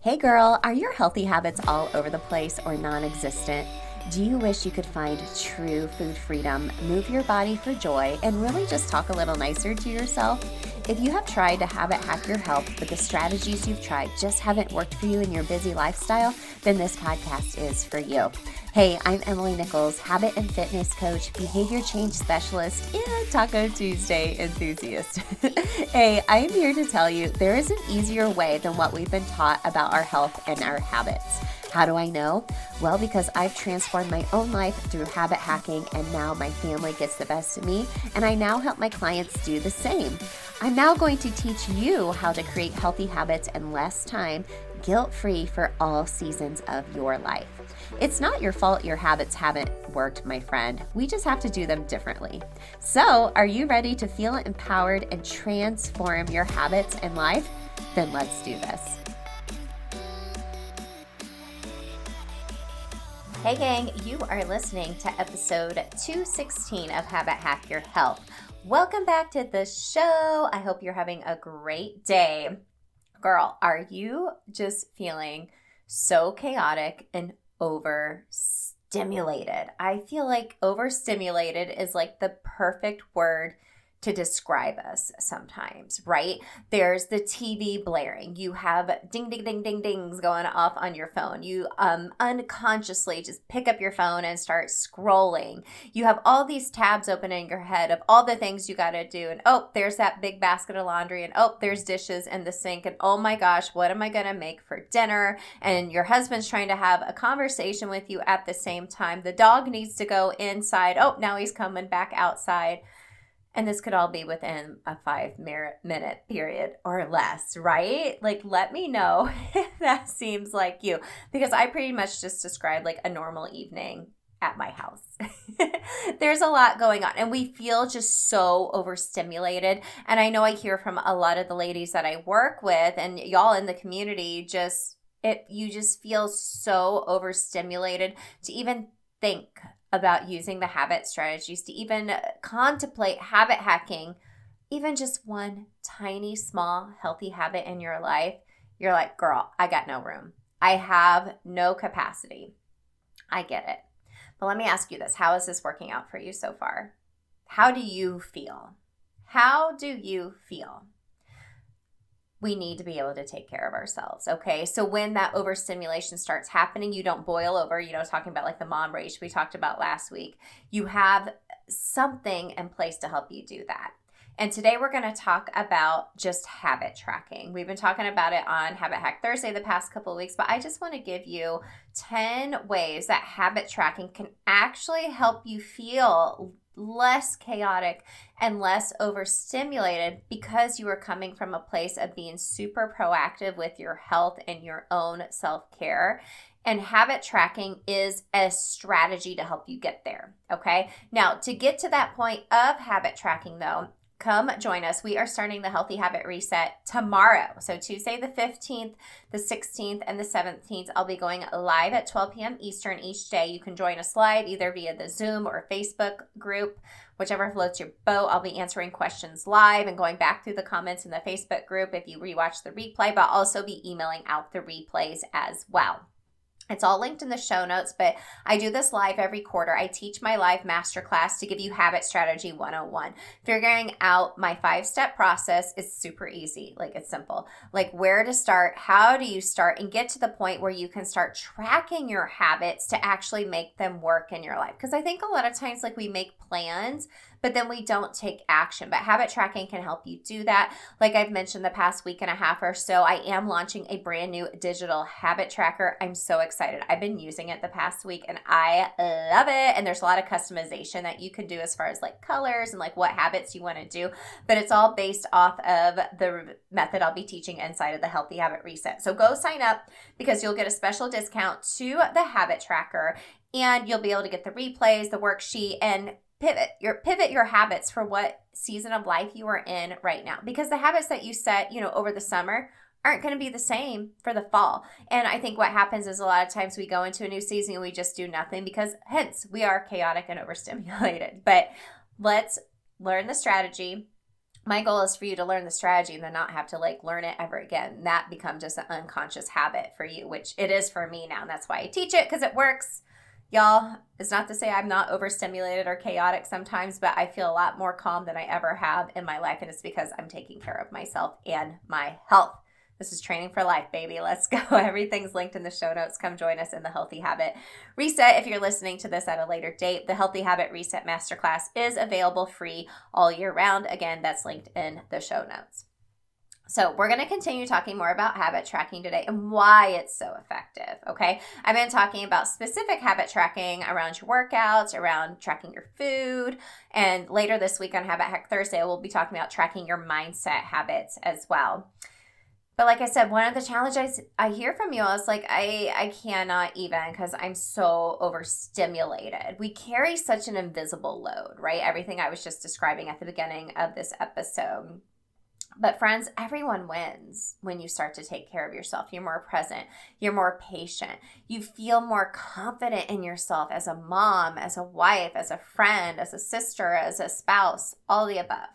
Hey girl, are your healthy habits all over the place or non-existent? Do you wish you could find true food freedom, move your body for joy, and really just talk a little nicer to yourself? If you have tried to habit hack your health, but the strategies you've tried just haven't worked for you in your busy lifestyle, then this podcast is for you. Hey, I'm Emily Nichols, habit and fitness coach, behavior change specialist, and Taco Tuesday enthusiast. Hey, I am here to tell you there is an easier way than what we've been taught about our health and our habits. How do I know? Well, because I've transformed my own life through habit hacking, and now my family gets the best of me, and I now help my clients do the same. I'm now going to teach you how to create healthy habits in less time, guilt-free for all seasons of your life. It's not your fault your habits haven't worked, my friend. We just have to do them differently. So, are you ready to feel empowered and transform your habits and life? Then let's do this. Hey gang, you are listening to episode 216 of Habit Hack Your Health. Welcome back to the show. I hope you're having a great day. Girl, are you just feeling so chaotic and overstimulated? I feel like overstimulated is like the perfect word to describe us sometimes, right? There's the TV blaring. You have ding, ding, ding, ding, dings going off on your phone. You unconsciously just pick up your phone and start scrolling. You have all these tabs open in your head of all the things you got to do. And oh, there's that big basket of laundry. And oh, there's dishes in the sink. And oh my gosh, what am I going to make for dinner? And your husband's trying to have a conversation with you at the same time. The dog needs to go inside. Oh, now he's coming back outside. And this could all be within a 5-minute period or less, right? Like, let me know if that seems like you, because I pretty much just described like a normal evening at my house. There's a lot going on and we feel just so overstimulated. And I know I hear from a lot of the ladies that I work with and y'all in the community, you just feel so overstimulated to even think about using the habit strategies, to even contemplate habit hacking, even just one tiny, small, healthy habit in your life. You're like, girl, I got no room. I have no capacity. I get it. But let me ask you this. How is this working out for you so far? How do you feel? How do you feel? We need to be able to take care of ourselves, okay? So when that overstimulation starts happening, you don't boil over, talking about like the mom rage we talked about last week. You have something in place to help you do that. And today we're going to talk about just habit tracking. We've been talking about it on Habit Hack Thursday the past couple of weeks, but I just want to give you 10 ways that habit tracking can actually help you feel less chaotic and less overstimulated because you are coming from a place of being super proactive with your health and your own self-care. And habit tracking is a strategy to help you get there, okay? Now, to get to that point of habit tracking though, come join us. We are starting the Healthy Habit Reset tomorrow. So Tuesday the 15th, the 16th, and the 17th, I'll be going live at 12 p.m. Eastern each day. You can join us live either via the Zoom or Facebook group, whichever floats your boat. I'll be answering questions live and going back through the comments in the Facebook group if you rewatch the replay, but I'll also be emailing out the replays as well. It's all linked in the show notes, but I do this live every quarter. I teach my live masterclass to give you Habit Strategy 101. Figuring out my 5-step process is super easy. Like, it's simple. Like, where to start, how do you start, and get to the point where you can start tracking your habits to actually make them work in your life. Because I think a lot of times, like, we make plans, but then we don't take action. But habit tracking can help you do that. Like I've mentioned the past week and a half or so, I am launching a brand new digital habit tracker. I'm so excited. I've been using it the past week and I love it. And there's a lot of customization that you can do as far as like colors and like what habits you want to do. But it's all based off of the method I'll be teaching inside of the Healthy Habit Reset. So go sign up because you'll get a special discount to the habit tracker and you'll be able to get the replays, the worksheet, and pivot your habits for what season of life you are in right now. Because the habits that you set, over the summer aren't going to be the same for the fall. And I think what happens is a lot of times we go into a new season and we just do nothing because hence we are chaotic and overstimulated. But let's learn the strategy. My goal is for you to learn the strategy and then not have to like learn it ever again. That becomes just an unconscious habit for you, which it is for me now. And that's why I teach it, because it works. Y'all, it's not to say I'm not overstimulated or chaotic sometimes, but I feel a lot more calm than I ever have in my life. And it's because I'm taking care of myself and my health. This is training for life, baby. Let's go. Everything's linked in the show notes. Come join us in the Healthy Habit Reset. If you're listening to this at a later date, the Healthy Habit Reset Masterclass is available free all year round. Again, that's linked in the show notes. So we're going to continue talking more about habit tracking today and why it's so effective, okay? I've been talking about specific habit tracking around your workouts, around tracking your food, and later this week on Habit Hack Thursday, we'll be talking about tracking your mindset habits as well. But like I said, one of the challenges I hear from you is like, I cannot even, because I'm so overstimulated. We carry such an invisible load, right? Everything I was just describing at the beginning of this episode. But friends, everyone wins when you start to take care of yourself. You're more present. You're more patient. You feel more confident in yourself as a mom, as a wife, as a friend, as a sister, as a spouse, all the above.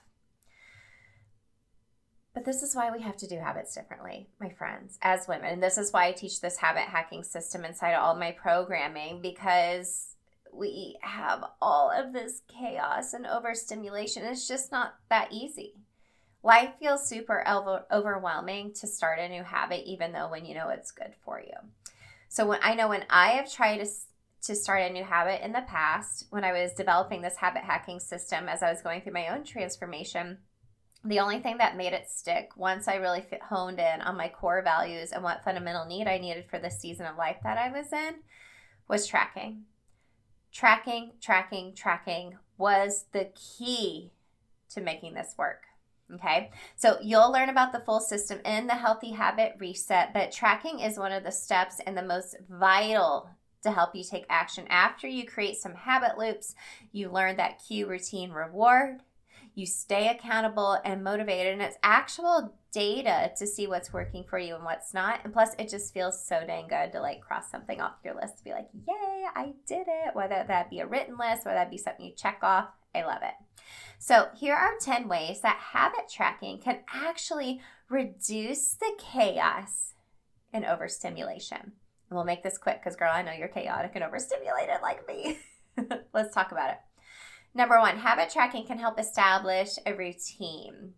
But this is why we have to do habits differently, my friends, as women. And this is why I teach this habit hacking system inside of all my programming, because we have all of this chaos and overstimulation. It's just not that easy. Life feels super overwhelming to start a new habit, even though when you know it's good for you. So when I have tried to start a new habit in the past, when I was developing this habit hacking system, as I was going through my own transformation, the only thing that made it stick, once I really honed in on my core values and what fundamental need I needed for the season of life that I was in, was tracking. Tracking was the key to making this work. Okay, so you'll learn about the full system in the Healthy Habit Reset, but tracking is one of the steps and the most vital to help you take action. After you create some habit loops, you learn that cue, routine, reward. You stay accountable and motivated, and it's actual data to see what's working for you and what's not. And plus, it just feels so dang good to like cross something off your list, to be like, yay, I did it. Whether that be a written list, whether that be something you check off, I love it. So here are 10 ways that habit tracking can actually reduce the chaos and overstimulation. And we'll make this quick because, girl, I know you're chaotic and overstimulated like me. Let's talk about it. Number 1, habit tracking can help establish a routine.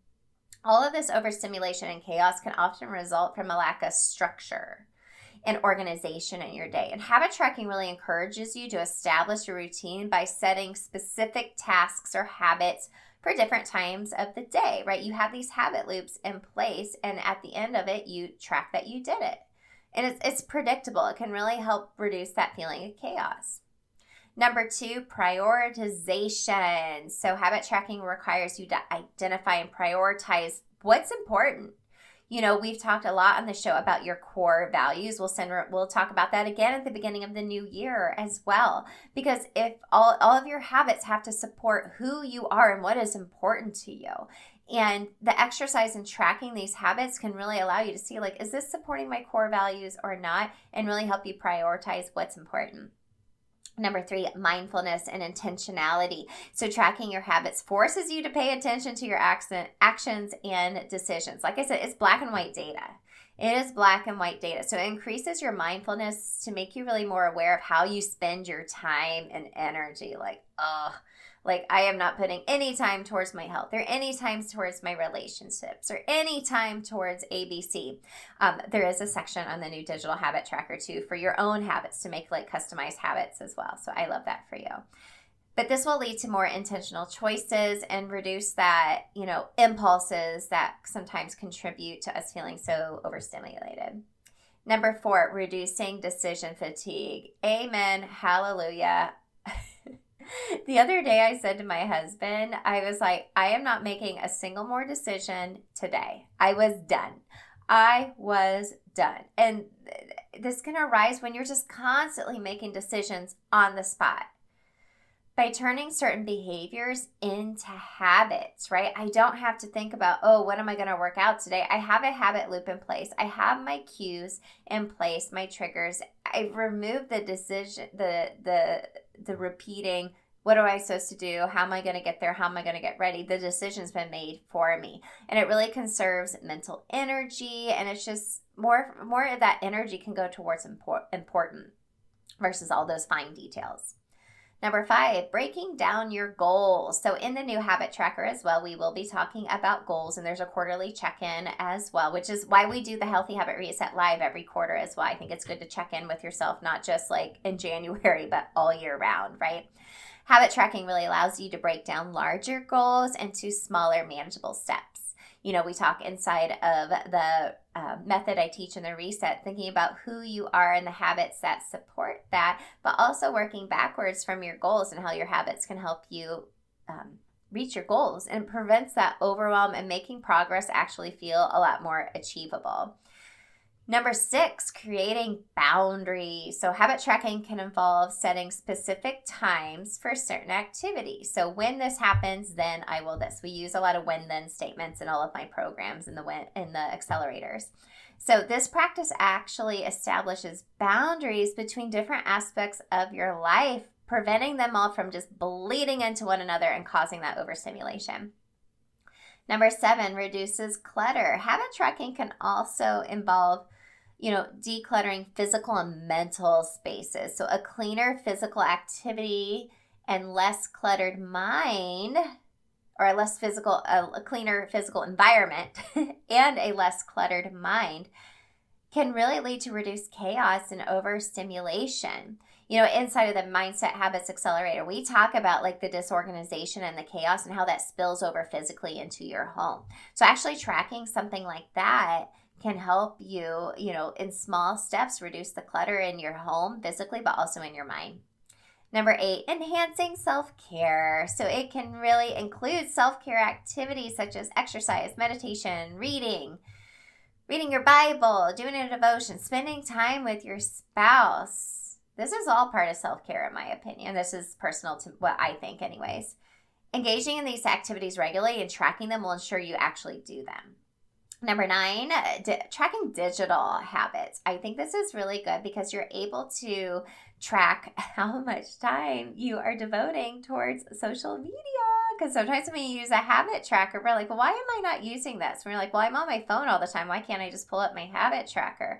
All of this overstimulation and chaos can often result from a lack of structure and organization in your day. And habit tracking really encourages you to establish a routine by setting specific tasks or habits for different times of the day, right? You have these habit loops in place, and at the end of it, you track that you did it. And it's predictable. It can really help reduce that feeling of chaos. Number 2, prioritization. So habit tracking requires you to identify and prioritize what's important. You know, we've talked a lot on the show about your core values. We'll talk about that again at the beginning of the new year as well. Because if all of your habits have to support who you are and what is important to you. And the exercise in tracking these habits can really allow you to see, like, is this supporting my core values or not? And really help you prioritize what's important. Number 3, mindfulness and intentionality. So tracking your habits forces you to pay attention to your actions and decisions. Like I said, it's black and white data. It is black and white data. So it increases your mindfulness to make you really more aware of how you spend your time and energy. Like I am not putting any time towards my health or any time towards my relationships or any time towards ABC. There is a section on the new digital habit tracker too for your own habits to make like customized habits as well. So I love that for you. But this will lead to more intentional choices and reduce that, impulses that sometimes contribute to us feeling so overstimulated. Number 4, reducing decision fatigue. Amen. Hallelujah. The other day I said to my husband, I was like, I am not making a single more decision today. I was done. And this can arise when you're just constantly making decisions on the spot. By turning certain behaviors into habits, right? I don't have to think about, what am I going to work out today? I have a habit loop in place. I have my cues in place, my triggers. I've removed the decision, the repeating What am I supposed to do? How am I going to get there? How am I going to get ready? The decision's been made for me. And it really conserves mental energy, and it's just more of that energy can go towards important versus all those fine details. Number 5, breaking down your goals. So in the new habit tracker as well, we will be talking about goals, and there's a quarterly check-in as well, which is why we do the Healthy Habit Reset live every quarter as well. I think it's good to check in with yourself, not just like in January, but all year round, right? Habit tracking really allows you to break down larger goals into smaller, manageable steps. You know, we talk inside of the method I teach in the reset, thinking about who you are and the habits that support that, but also working backwards from your goals and how your habits can help you reach your goals, and prevents that overwhelm and making progress actually feel a lot more achievable. Number 6, creating boundaries. So habit tracking can involve setting specific times for certain activities. So when this happens, then I will this. We use a lot of when-then statements in all of my programs in the accelerators. So this practice actually establishes boundaries between different aspects of your life, preventing them all from just bleeding into one another and causing that overstimulation. Number 7, reduces clutter. Habit tracking can also involve decluttering physical and mental spaces. So a cleaner physical activity and less cluttered mind, or a cleaner physical environment and a less cluttered mind can really lead to reduced chaos and overstimulation. Inside of the Mindset Habits Accelerator, we talk about like the disorganization and the chaos and how that spills over physically into your home. So actually tracking something like that can help you, in small steps, reduce the clutter in your home physically, but also in your mind. Number 8, enhancing self-care. So it can really include self-care activities such as exercise, meditation, reading your Bible, doing a devotion, spending time with your spouse. This is all part of self-care, in my opinion. This is personal to what I think anyways. Engaging in these activities regularly and tracking them will ensure you actually do them. Number 9, tracking digital habits. I think this is really good because you're able to track how much time you are devoting towards social media. Because sometimes when you use a habit tracker, we're like, well, why am I not using this? And we're like, well, I'm on my phone all the time. Why can't I just pull up my habit tracker?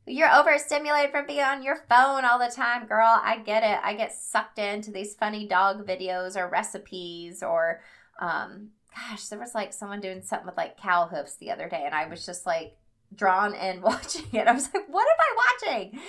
You're overstimulated from being on your phone all the time, girl. I get it. I get sucked into these funny dog videos or recipes or there was like someone doing something with like cow hoofs the other day, and I was just like drawn in watching it. I was like, what am I watching?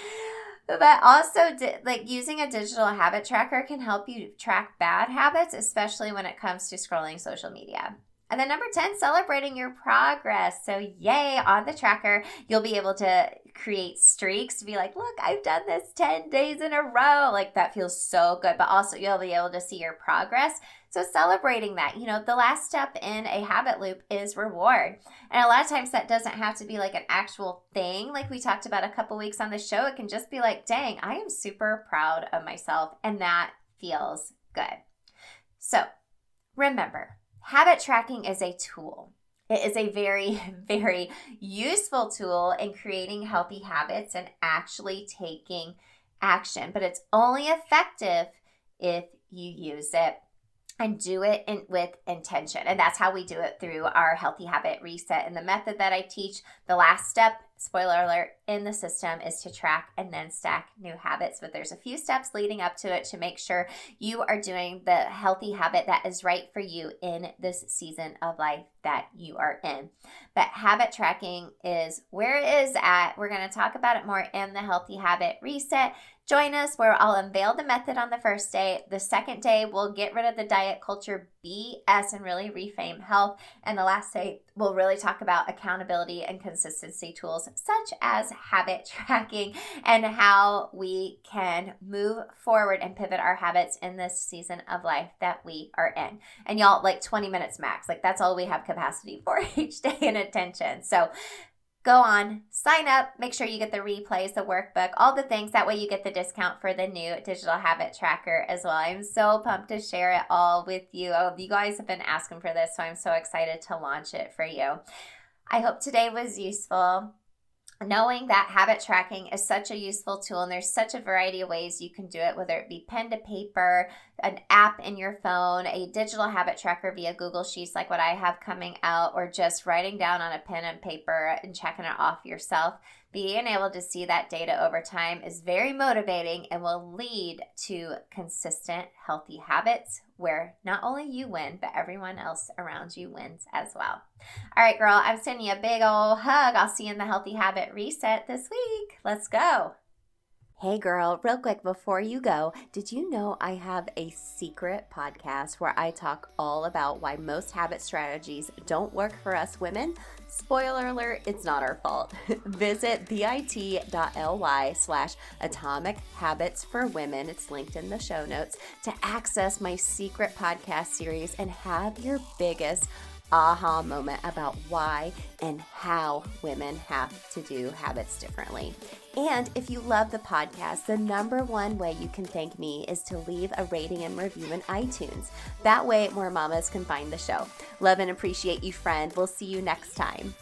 But also using a digital habit tracker can help you track bad habits, especially when it comes to scrolling social media. And then number 10, celebrating your progress. So yay, on the tracker, you'll be able to create streaks to be like, look, I've done this 10 days in a row. Like that feels so good, but also you'll be able to see your progress. So celebrating that, the last step in a habit loop is reward. And a lot of times that doesn't have to be like an actual thing. Like we talked about a couple weeks on the show, it can just be like, dang, I am super proud of myself. And that feels good. So remember, habit tracking is a tool. It is a very, very useful tool in creating healthy habits and actually taking action. But it's only effective if you use it and do it with intention. And that's how we do it through our Healthy Habit Reset. And the method that I teach, the last step, spoiler alert, in the system is to track and then stack new habits. But there's a few steps leading up to it to make sure you are doing the healthy habit that is right for you in this season of life that you are in. But habit tracking is where it is at. We're going to talk about it more in the Healthy Habit Reset. Join us where I'll unveil the method on the first day. The second day, we'll get rid of the diet culture BS and really reframe health. And the last day, we'll really talk about accountability and consistency tools such as habit tracking and how we can move forward and pivot our habits in this season of life that we are in. And y'all, like 20 minutes max, like that's all we have capacity for each day and attention. So go on, sign up, make sure you get the replays, the workbook, all the things. That way you get the discount for the new digital habit tracker as well. I'm so pumped to share it all with you. Oh, you guys have been asking for this, so I'm so excited to launch it for you. I hope today was useful. knowing that habit tracking is such a useful tool, and there's such a variety of ways you can do it, whether it be pen to paper, an app in your phone, a digital habit tracker via Google Sheets like what I have coming out, or just writing down on a pen and paper and checking it off yourself. Being able to see that data over time is very motivating and will lead to consistent, healthy habits where not only you win, but everyone else around you wins as well. All right, girl, I'm sending you a big old hug. I'll see you in the Healthy Habit Reset this week. Let's go. Hey girl, real quick before you go, did you know I have a secret podcast where I talk all about why most habit strategies don't work for us women? Spoiler alert, it's not our fault. Visit bit.ly/Atomic Habits for Women, it's linked in the show notes, to access my secret podcast series and have your biggest aha moment about why and how women have to do habits differently. And if you love the podcast, the number one way you can thank me is to leave a rating and review in iTunes. That way more mamas can find the show. Love and appreciate you, friend. We'll see you next time.